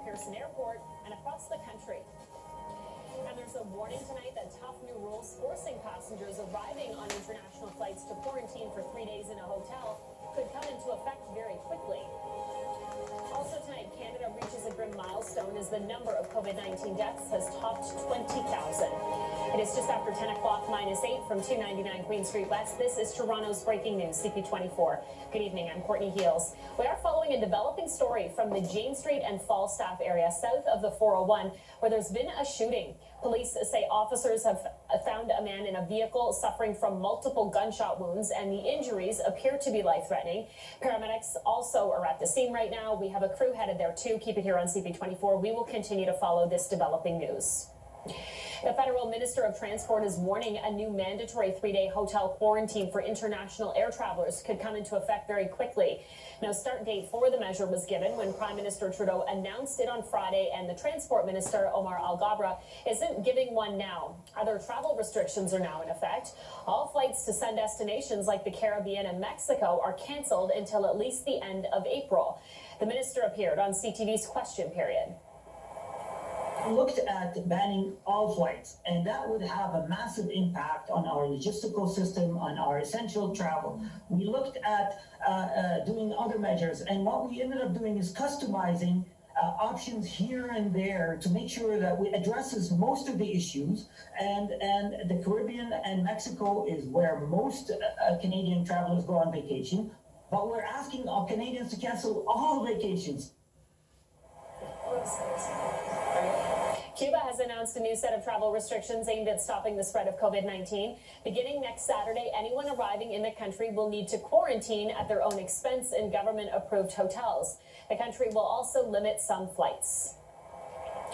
Pearson Airport and across the country. And there's a warning tonight that tough new rules forcing passengers arriving on international flights to quarantine for 3 days in a hotel could come into effect very quickly. Also tonight, Canada reaches a grim milestone as the number of COVID-19 deaths has topped 20,000. It is just after 10 o'clock -8 from 299 Queen Street West. This is Toronto's breaking news, CP24. Good evening, I'm Courtney Heels. We are following a developing story from the Jane Street and Falstaff area south of the 401, where there's been a shooting. Police say officers have found a man in a vehicle suffering from multiple gunshot wounds, and the injuries appear to be life-threatening. Paramedics also are at the scene right now. We have a crew headed there too. Keep it here on CP24. We will continue to follow this developing news. The federal minister of transport is warning a new mandatory 3-day hotel quarantine for international air travelers could come into effect very quickly. No start date for the measure was given when Prime Minister Trudeau announced it on Friday, and the transport minister, Omar Al-Gabra, isn't giving one now. Other travel restrictions are now in effect. All flights to sun destinations like the Caribbean and Mexico are canceled until at least the end of April. The minister appeared on CTV's Question Period. Looked at banning all flights, and that would have a massive impact on our logistical system, on our essential travel. We looked at doing other measures, and what we ended up doing is customizing options here and there to make sure that we addresses most of the issues. And the Caribbean and Mexico is where most Canadian travelers go on vacation, but we're asking all Canadians to cancel all vacations. Cuba has announced a new set of travel restrictions aimed at stopping the spread of COVID-19. Beginning next Saturday, anyone arriving in the country will need to quarantine at their own expense in government-approved hotels. The country will also limit some flights.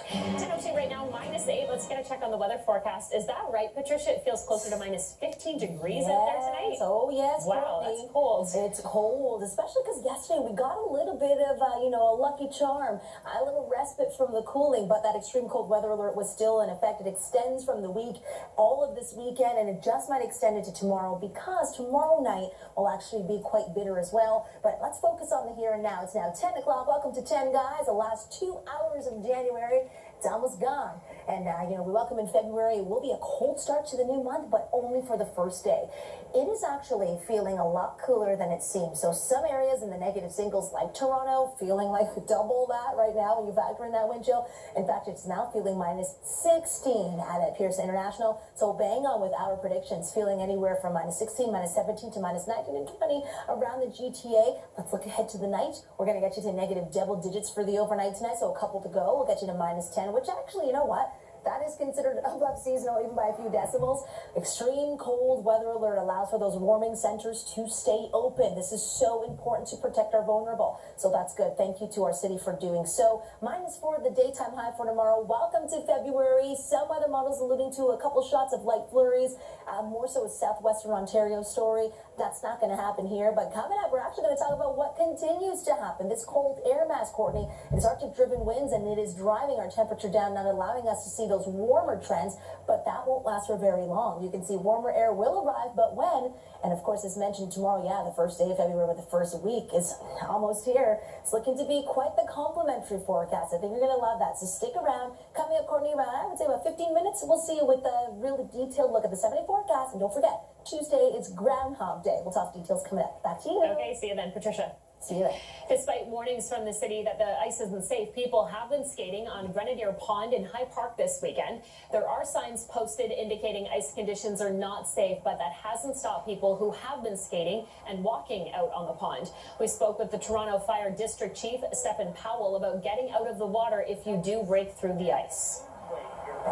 10:02 right now, -8. Let's get a check on the weather forecast. Is that right, Patricia? It feels closer to -15 degrees out there tonight. Oh, yes. Wow, Courtney. that's cold. It's cold, especially because yesterday we got a little bit of, a lucky charm, a little respite from the cooling, but that extreme cold weather alert was still in effect. It extends from the week, all of this weekend, and it just might extend it to tomorrow because tomorrow night will actually be quite bitter as well. But let's focus on the here and now. It's now 10 o'clock. Welcome to 10, guys. The last 2 hours of January. It's almost gone. And, we welcome in February. It will be a cold start to the new month, but only for the first day. It is actually feeling a lot cooler than it seems. So some areas in the negative singles like Toronto feeling like double that right now when you factor in that wind chill. In fact, it's now feeling -16 at Pearson International. So bang on with our predictions, feeling anywhere from -16, -17 to -19 and 20 around the GTA. Let's look ahead to the night. We're going to get you to negative double digits for the overnight tonight. So a couple to go. We'll get you to -10, which actually, you know what? That is considered above seasonal even by a few decibels. Extreme cold weather alert allows for those warming centers to stay open. This is so important to protect our vulnerable. So that's good. Thank you to our city for doing so. -4, the daytime high for tomorrow. Welcome to February. Some weather models alluding to a couple shots of light flurries. More so a southwestern Ontario story. That's not going to happen here. But coming up, we're actually going to talk about what continues to happen. This cold air mass, Courtney, is Arctic-driven winds, and it is driving our temperature down, not allowing us to see those warmer trends, but that won't last for very long. You can see warmer air will arrive, but when? And of course, as mentioned, tomorrow, the first day of February, but the first week is almost here. It's looking to be quite the complimentary forecast. I think you're going to love that. So stick around. Coming up, Courtney, around, I would say about 15 minutes, we'll see you with a really detailed look at the 7-day forecast. And don't forget, Tuesday is Groundhog Day. We'll talk details coming up. Back to you. Okay, see you then, Patricia. See you then. Despite warnings from the city that the ice isn't safe, people have been skating on Grenadier Pond in High Park this weekend. There are signs posted indicating ice conditions are not safe, but that hasn't stopped people who have been skating and walking out on the pond. We spoke with the Toronto Fire District Chief, Stephen Powell, about getting out of the water if you do break through the ice.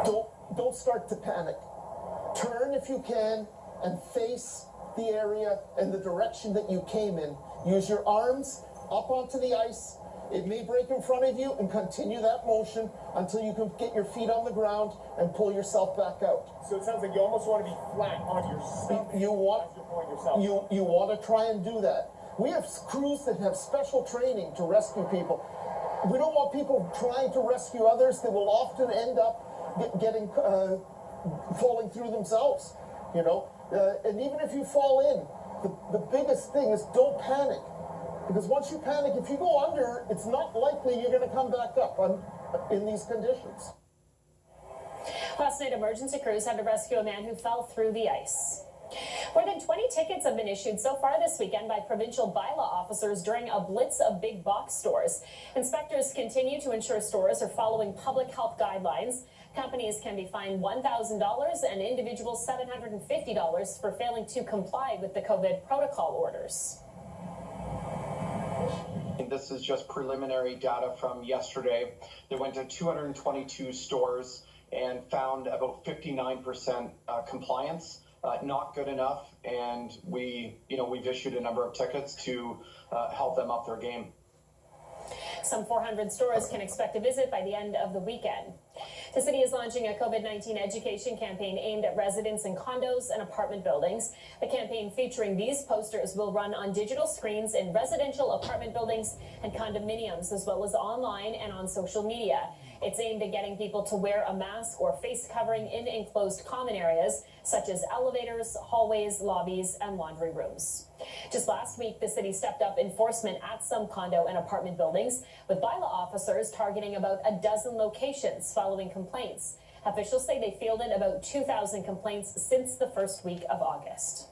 Don't start to panic. Turn if you can and face the area and the direction that you came in. Use your arms up onto the ice. It may break in front of you, and continue that motion until you can get your feet on the ground and pull yourself back out. So it sounds like you almost want to be flat on your stomach. You want to try and do that. We have crews that have special training to rescue people. We don't want people trying to rescue others that will often end up falling through themselves. And even if you fall in, the biggest thing is don't panic. Because once you panic, if you go under, it's not likely you're going to come back up in these conditions. Last night, emergency crews had to rescue a man who fell through the ice. More than 20 tickets have been issued so far this weekend by provincial bylaw officers during a blitz of big box stores. Inspectors continue to ensure stores are following public health guidelines. Companies can be fined $1,000 and individuals $750 for failing to comply with the COVID protocol orders. This is just preliminary data from yesterday. They went to 222 stores and found about 59% compliance. Not good enough, and we've issued a number of tickets to help them up their game. Some 400 stores can expect a visit by the end of the weekend. The city is launching a COVID-19 education campaign aimed at residents in condos and apartment buildings. The campaign featuring these posters will run on digital screens in residential apartment buildings and condominiums, as well as online and on social media. It's aimed at getting people to wear a mask or face covering in enclosed common areas, such as elevators, hallways, lobbies, and laundry rooms. Just last week, the city stepped up enforcement at some condo and apartment buildings, with bylaw officers targeting about a dozen locations following complaints. Officials say they fielded about 2,000 complaints since the first week of August.